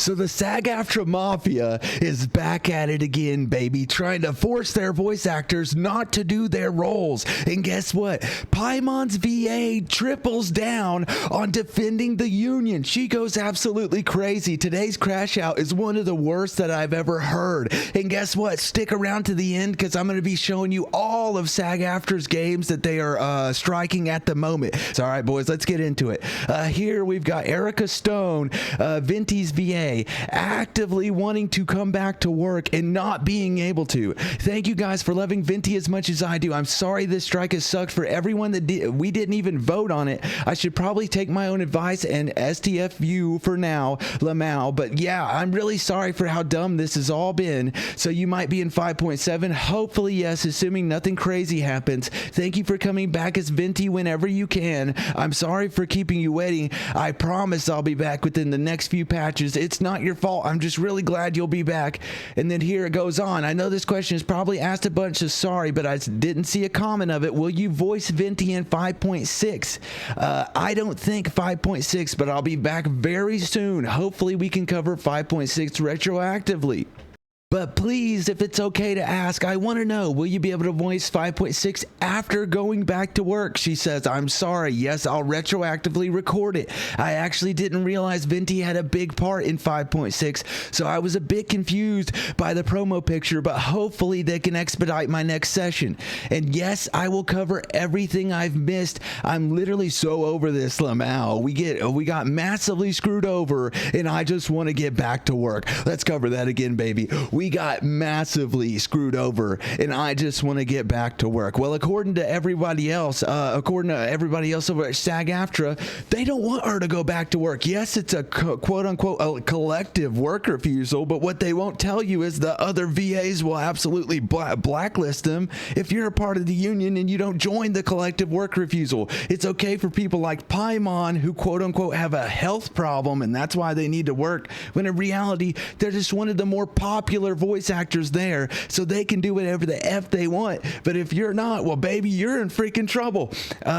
So the SAG-AFTRA Mafia is back at it again, baby, trying to force their voice actors not to do their roles. And guess what? Paimon's VA triples down on defending the union. She goes absolutely crazy. Today's crash out is one of the worst that I've ever heard. And guess what? Stick around to the end because I'm going to be showing you all of SAG-AFTRA's games that they are striking at the moment. So all right, boys, let's get into it. Here we've got Erica Stone, Venti's VA, actively wanting to come back to work and not being able to. Thank you guys for loving Venti as much as I do. I'm sorry this strike has sucked for everyone that we didn't even vote on it. I should probably take my own advice and STFU for now, Lamau. But yeah, I'm really sorry for how dumb this has all been. So you might be in 5.7. Hopefully, yes, assuming nothing crazy happens. Thank you for coming back as Venti whenever you can. I'm sorry for keeping you waiting. I promise I'll be back within the next few patches. It's not your fault. I'm just really glad you'll be back. And then here it goes on. I know this question is probably asked a bunch of sorry, but I didn't see a comment of it. Will you voice Venti in 5.6? I don't think 5.6, but I'll be back very soon. Hopefully we can cover 5.6 retroactively. But please, if it's okay to ask, I want to know, will you be able to voice 5.6 after going back to work? She says, I'm sorry. Yes, I'll retroactively record it. I actually didn't realize Venti had a big part in 5.6, so I was a bit confused by the promo picture, but hopefully they can expedite my next session. And yes, I will cover everything I've missed. I'm literally so over this, Lamau. We got massively screwed over, and I just want to get back to work. Let's cover that again, baby. We got massively screwed over, and I just want to get back to work. Well, according to everybody else over at SAG-AFTRA, they don't want her to go back to work. Yes, it's a quote-unquote a collective work refusal, but what they won't tell you is the other VAs will absolutely blacklist them if you're a part of the union and you don't join the collective work refusal. It's okay for people like Paimon who quote-unquote have a health problem, and that's why they need to work, when in reality, they're just one of the more popular voice actors there, so they can do whatever the F they want. But if you're not, well, baby, you're in freaking trouble.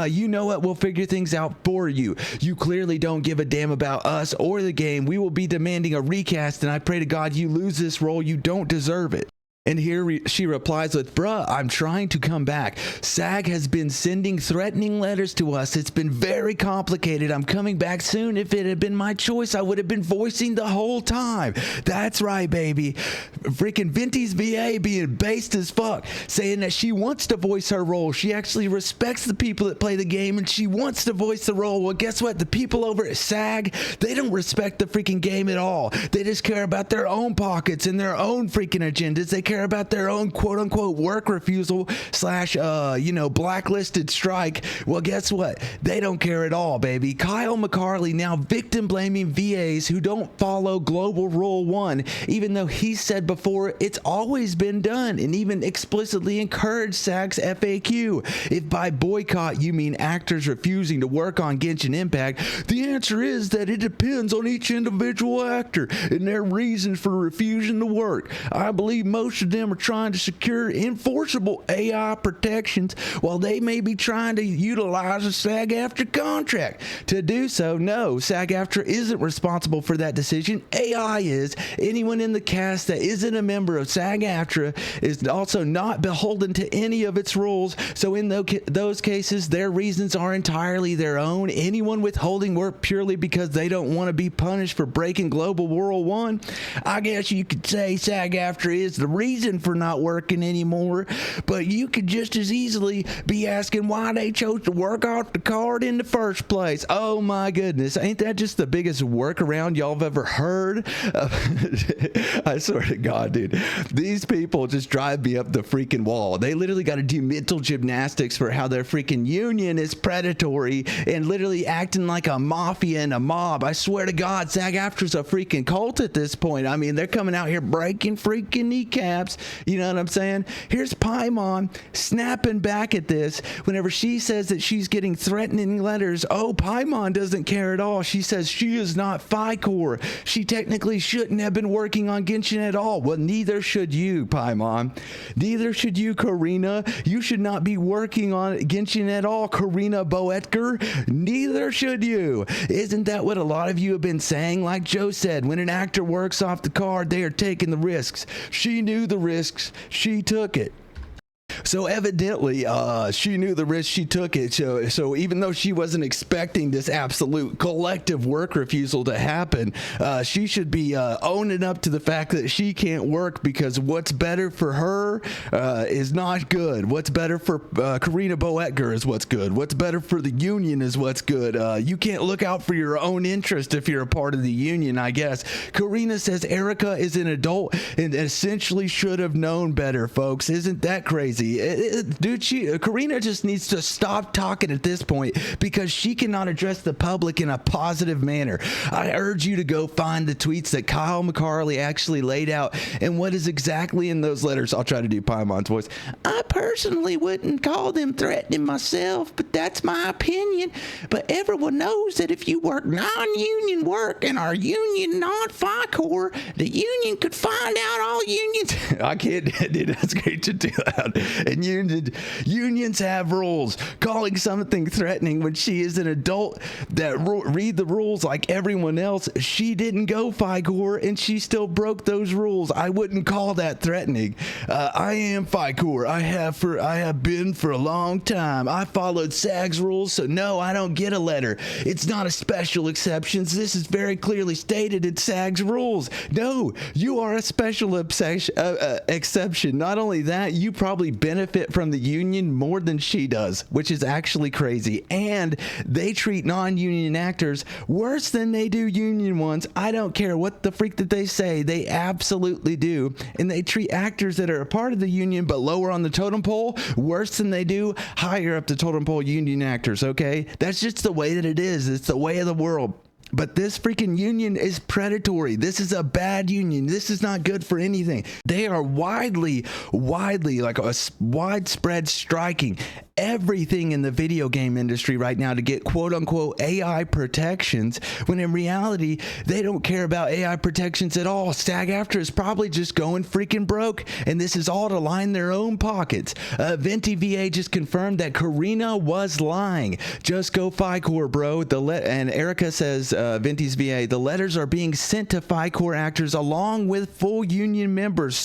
You know what? We'll figure things out for you. You clearly don't give a damn about us or the game. We will be demanding a recast, and I pray to God you lose this role. You don't deserve it. And here she replies with, bruh, I'm trying to come back. SAG has been sending threatening letters to us. It's been very complicated. I'm coming back soon. If it had been my choice, I would have been voicing the whole time. That's right, baby. Freaking Venti's VA being based as fuck, saying that she wants to voice her role. She actually respects the people that play the game, and she wants to voice the role. Well, guess what? The people over at SAG, they don't respect the freaking game at all. They just care about their own pockets and their own freaking agendas. They care about their own quote-unquote work refusal slash blacklisted strike. Well, guess what? They don't care at all, baby. Kyle McCarley now victim blaming VAs who don't follow global rule 1, even though he said before it's always been done, and even explicitly encouraged SAG's FAQ. If by boycott you mean actors refusing to work on Genshin Impact, the answer is that it depends on each individual actor and their reasons for refusing to work. I believe most of them are trying to secure enforceable AI protections while they may be trying to utilize a SAG-AFTRA contract. To do so, no, SAG-AFTRA isn't responsible for that decision. AI is. Anyone in the cast that isn't a member of SAG-AFTRA is also not beholden to any of its rules, so in those cases, their reasons are entirely their own. Anyone withholding work purely because they don't want to be punished for breaking global rule 1, I guess you could say SAG-AFTRA is the reason for not working anymore, but you could just as easily be asking why they chose to work off the card in the first place. Oh my goodness, ain't that just the biggest workaround y'all have ever heard? I swear to God, dude, these people just drive me up the freaking wall. They literally got to do mental gymnastics for how their freaking union is predatory and literally acting like a mafia and a mob. I swear to God, SAG-AFTRA's a freaking cult at this point. I mean, they're coming out here breaking freaking kneecaps snaps. You know what I'm saying? Here's Paimon snapping back at this whenever she says that she's getting threatening letters. Oh, Paimon doesn't care at all. She says she is not FICOR. She technically shouldn't have been working on Genshin at all. Well, neither should you, Paimon. Neither should you, Corina. You should not be working on Genshin at all, Corina Boetker. Neither should you. Isn't that what a lot of you have been saying? Like Joe said, when an actor works off the card, they are taking the risks. She knew the risks. She took it. So evidently, she knew the risk, she took it. So even though she wasn't expecting this absolute collective work refusal to happen, she should be owning up to the fact that she can't work because what's better for her is not good. What's better for Corina Boetker is what's good. What's better for the union is what's good. You can't look out for your own interest if you're a part of the union, I guess. Corina says Erica is an adult and essentially should have known better, folks. Isn't that crazy? Dude, Corina just needs to stop talking at this point because she cannot address the public in a positive manner. I urge you to go find the tweets that Kyle McCarley actually laid out and what is exactly in those letters. I'll try to do Paimon's voice. I personally wouldn't call them threatening myself, but that's my opinion. But everyone knows that if you work non-union work and are union not FICOR, the union could find out all unions. I can't, dude, that's great to do that. And unions have rules. Calling something threatening when she is an adult that read the rules like everyone else. She didn't go FICOR and she still broke those rules. I wouldn't call that threatening. I am FICOR. I have been for a long time. I followed SAG's rules, so no, I don't get a letter. It's not a special exception. This is very clearly stated in SAG's rules. No, you are a special exception. Not only that, you probably benefit from the union more than she does, which is actually crazy. And they treat non-union actors worse than they do union ones. I don't care what the freak that they say, they absolutely do. And they treat actors that are a part of the union but lower on the totem pole worse than they do higher up the totem pole union actors, okay? That's just the way that it is. It's the way of the world. But this freaking union is predatory. This is a bad union. This is not good for anything. They are widely, like a widespread striking everything in the video game industry right now to get quote unquote AI protections, when in reality, they don't care about AI protections at all. SAG-AFTRA is probably just going freaking broke, and this is all to line their own pockets. Venti VA just confirmed that Corina was lying. Just go FICOR, bro. And Erica says, Venti's VA, the letters are being sent to FICOR actors along with full union members.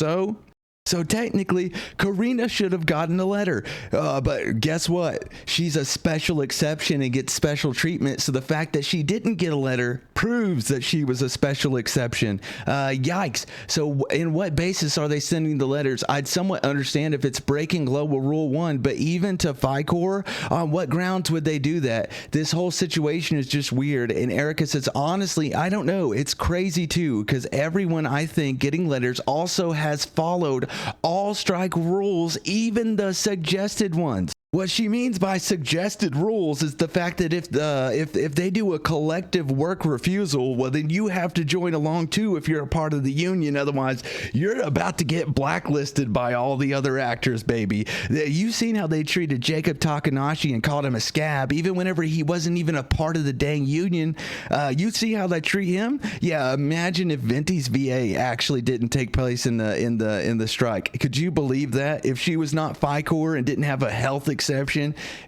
So technically, Corina should have gotten a letter, but guess what? She's a special exception and gets special treatment, so the fact that she didn't get a letter proves that she was a special exception. Yikes. So in what basis are they sending the letters? I'd somewhat understand if it's breaking Global Rule 1, but even to FICOR, on what grounds would they do that? This whole situation is just weird, and Erica says, honestly, I don't know. It's crazy too, because everyone, I think, getting letters also has followed all strike rules, even the suggested ones. What she means by suggested rules is the fact that if they do a collective work refusal, well, then you have to join along too if you're a part of the union. Otherwise, you're about to get blacklisted by all the other actors, baby. You've seen how they treated Jacob Takanashi and called him a scab, even whenever he wasn't even a part of the dang union. You see how they treat him? Yeah, imagine if Venti's VA actually didn't take place in the strike. Could you believe that? If she was not FICOR and didn't have a health exception,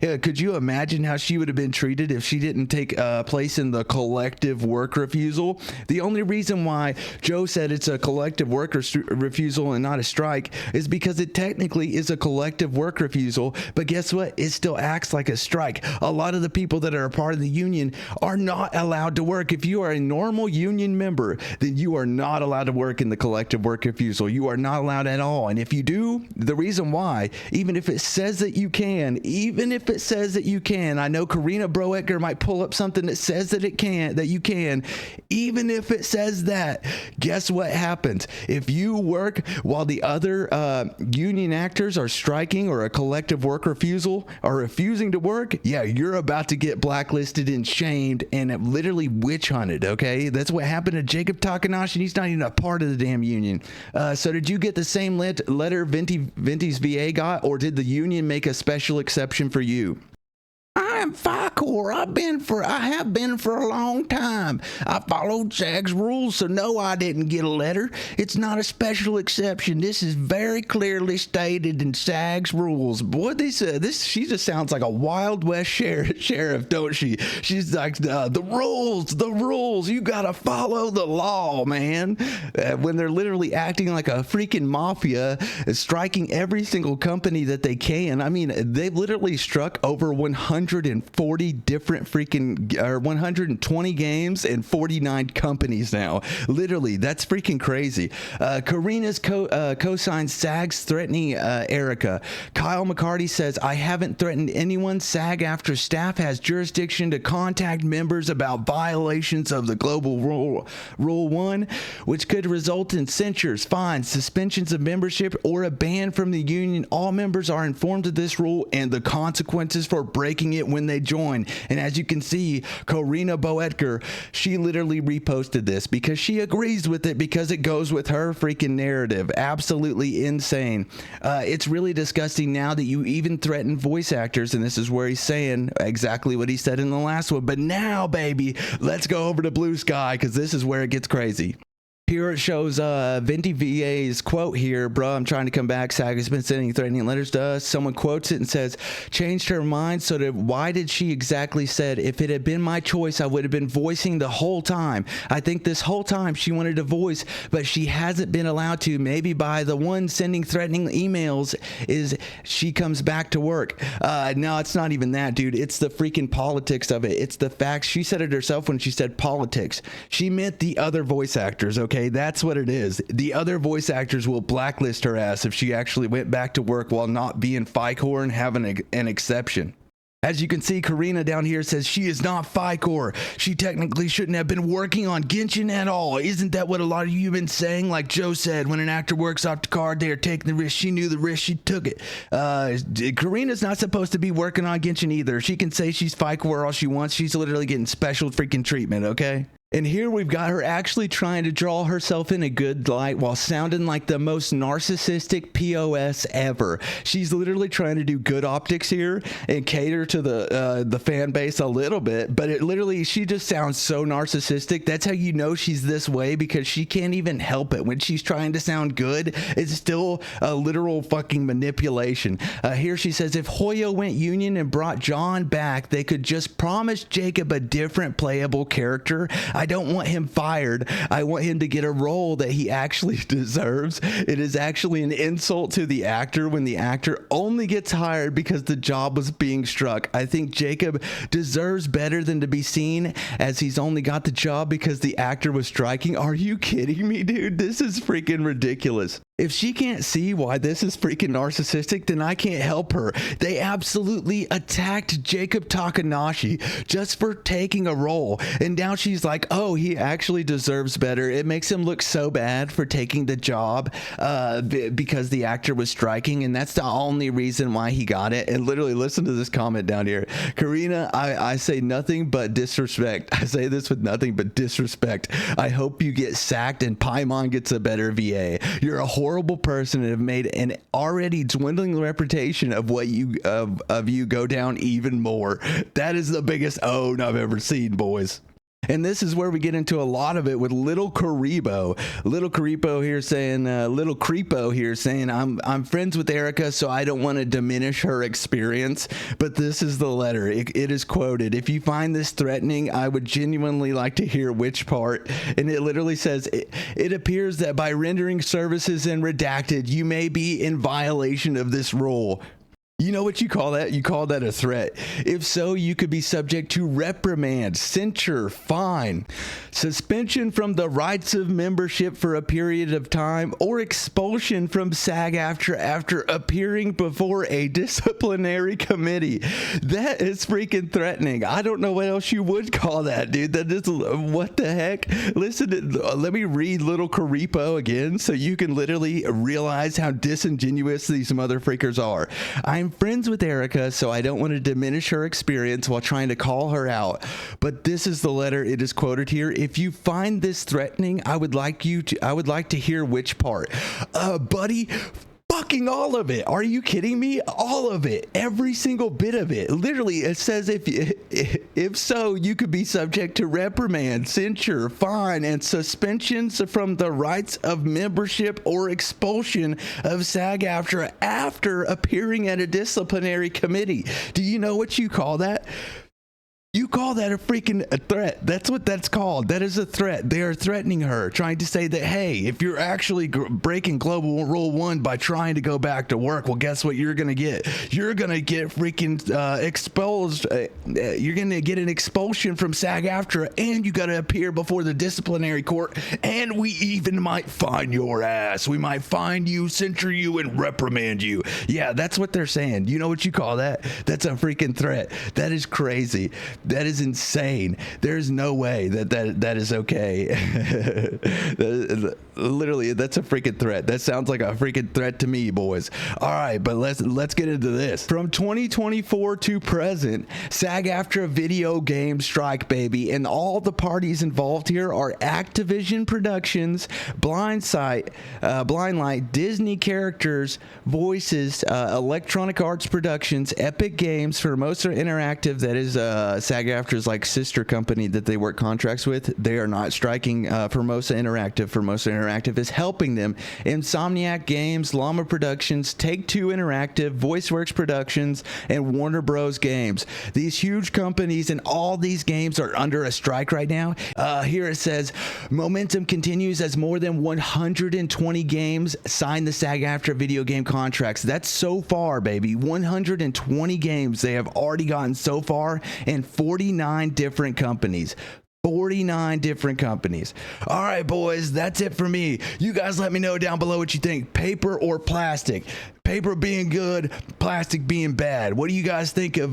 could you imagine how she would have been treated if she didn't take place in the collective work refusal? The only reason why Joe said it's a collective work refusal and not a strike is because it technically is a collective work refusal, but guess what? It still acts like a strike. A lot of the people that are a part of the union are not allowed to work. If you are a normal union member, then you are not allowed to work in the collective work refusal. You are not allowed at all. And if you do, the reason why, even if it says that you can, can, even if it says that you can. I know Corina Broecker might pull up something that says that it can, that you can. Even if it says that, guess what happens? If you work while the other union actors are striking or a collective work refusal are refusing to work, yeah, you're about to get blacklisted and shamed and literally witch hunted. Okay, that's what happened to Jacob Takanashi. He's not even a part of the damn union. So did you get the same letter Venti's VA got, or did the union make a special exception for you? I am FICOR. I have been for a long time. I followed SAG's rules, so no, I didn't get a letter. It's not a special exception. This is very clearly stated in SAG's rules. Boy, she just sounds like a Wild West sheriff, don't she? She's like, the rules. You gotta follow the law, man. When they're literally acting like a freaking mafia, striking every single company that they can. I mean, they've literally struck over 140 different freaking 120 games and 49 companies now. Literally, that's freaking crazy. Corina's co-signed SAG's threatening Erica. Kyle McCarty says, I haven't threatened anyone. SAG-AFTRA staff has jurisdiction to contact members about violations of the global rule 1, which could result in censures, fines, suspensions of membership, or a ban from the union. All members are informed of this rule and the consequences for breaking it when they join. And as you can see, Corina Boetker, she literally reposted this because she agrees with it, because it goes with her freaking narrative. Absolutely insane. It's really disgusting now that you even threaten voice actors, and this is where he's saying exactly what he said in the last one. But now, baby, let's go over to Blue Sky, because this is where it gets crazy. Here it shows Venti VA's quote here. Bro, I'm trying to come back. SAG has been sending threatening letters to us. Someone quotes it and says, changed her mind. So that why did she exactly said, if it had been my choice, I would have been voicing the whole time. I think this whole time she wanted to voice, but she hasn't been allowed to. Maybe by the one sending threatening emails is she comes back to work. No, it's not even that, dude. It's the freaking politics of it. It's the facts. She said it herself when she said politics. She meant the other voice actors, okay? That's what it is. The other voice actors will blacklist her ass if she actually went back to work while not being FICOR and having an exception. As you can see, Corina down here says she is not FICOR. She technically shouldn't have been working on Genshin at all. Isn't that what a lot of you have been saying? Like Joe said, when an actor works off the card, they are taking the risk. She knew the risk. She took it. Corina's not supposed to be working on Genshin either. She can say she's FICOR all she wants. She's literally getting special freaking treatment, okay? And here we've got her actually trying to draw herself in a good light while sounding like the most narcissistic POS ever. She's literally trying to do good optics here and cater to the fan base a little bit, but she just sounds so narcissistic. That's how you know she's this way, because she can't even help it. When she's trying to sound good, it's still a literal fucking manipulation. Here she says, if Hoyo went union and brought John back, they could just promise Jacob a different playable character. I don't want him fired. I want him to get a role that he actually deserves. It is actually an insult to the actor when the actor only gets hired because the job was being struck. I think Jacob deserves better than to be seen as he's only got the job because the actor was striking. Are you kidding me, dude? This is freaking ridiculous. If she can't see why this is freaking narcissistic, then I can't help her. They absolutely attacked Jacob Takanashi just for taking a role. And now she's like, oh, he actually deserves better. It makes him look so bad for taking the job because the actor was striking. And that's the only reason why he got it. And literally listen to this comment down here. Corina, I say nothing but disrespect. I say this with nothing but disrespect. I hope you get sacked and Paimon gets a better VA. You're a horrible person and have made an already dwindling reputation of what you of you go down even more. That is the biggest own I've ever seen, boys. And this is where we get into a lot of it with Little Creepo here saying, I'm friends with Erica, so I don't want to diminish her experience. But this is the letter. It is quoted. If you find this threatening, I would genuinely like to hear which part. And it literally says, it appears that by rendering services and redacted, you may be in violation of this rule. You know what you call that? You call that a threat. If so, you could be subject to reprimand, censure, fine, suspension from the rights of membership for a period of time, or expulsion from SAG-AFTRA after appearing before a disciplinary committee. That is freaking threatening. I don't know what else you would call that, dude. That is, what the heck? Listen, let me read Little Caripo again so you can literally realize how disingenuous these motherfreakers are. I'm friends with Erica, so I don't want to diminish her experience while trying to call her out. But this is the letter. It is quoted here. If you find this threatening, I would like to hear which part. Buddy, fucking all of it. Are you kidding me? All of it. Every single bit of it. Literally, it says if so, you could be subject to reprimand, censure, fine, and suspensions from the rights of membership or expulsion of SAG-AFTRA after appearing at a disciplinary committee. Do you know what you call that? You call that a freaking threat. That's what that's called. That is a threat. They are threatening her, trying to say that, hey, if you're actually breaking global rule 1 by trying to go back to work, well, guess what you're going to get? You're going to get freaking exposed. You're going to get an expulsion from SAG-AFTRA, and you got to appear before the disciplinary court, and we even might fine your ass. We might fine you, censure you, and reprimand you. Yeah, that's what they're saying. You know what you call that? That's a freaking threat. That is crazy. That is insane. There's no way that is okay. Literally, that's a freaking threat. That sounds like a freaking threat to me, boys. All right, but let's get into this. From 2024 to present, SAG-AFTRA video game strike, baby, and all the parties involved here are Activision Productions, Blindlight, Disney Characters, Voices, Electronic Arts Productions, Epic Games, Formosa Interactive, that is SAG-AFTRA's like sister company that they work contracts with. They are not striking Formosa Interactive. Formosa Interactive is helping them. Insomniac Games, Llama Productions, Take-Two Interactive, VoiceWorks Productions, and Warner Bros. Games. These huge companies and all these games are under a strike right now. Here it says, momentum continues as more than 120 games sign the SAG-AFTRA video game contracts. That's so far, baby. 120 games they have already gotten so far, and 49 different companies. 49 different companies. All right, boys, that's it for me. You guys let me know down below what you think. Paper or plastic? Paper being good, plastic being bad. What do you guys think of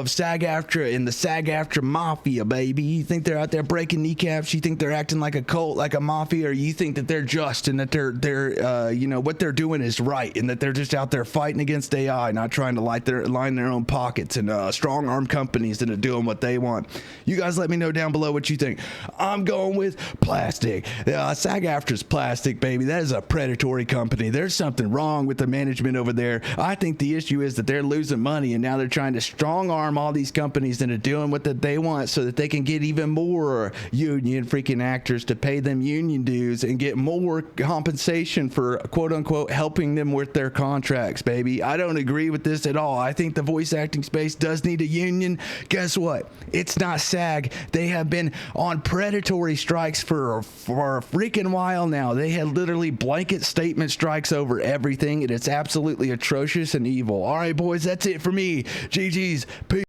SAG-AFTRA and the SAG-AFTRA mafia, baby? You think they're out there breaking kneecaps? You think they're acting like a cult, like a mafia, or you think that they're just and that they're you know, what they're doing is right and that they're just out there fighting against AI, not trying to line their own pockets, and strong arm companies that are doing what they want? You guys let me know down below what you think. I'm going with plastic. SAG-AFTRA's plastic, baby. That is a predatory company. There's something wrong with the management over there. I think the issue is that they're losing money, and now they're trying to strong arm all these companies that are doing what they want so that they can get even more union freaking actors to pay them union dues and get more compensation for quote unquote helping them with their contracts, baby. I don't agree with this at all. I think the voice acting space does need a union. Guess what? It's not SAG. They have been on predatory strikes for a freaking while now. They had literally blanket statement strikes over everything, and it's absolutely atrocious and evil. All right, boys, that's it for me. GG's. Peace.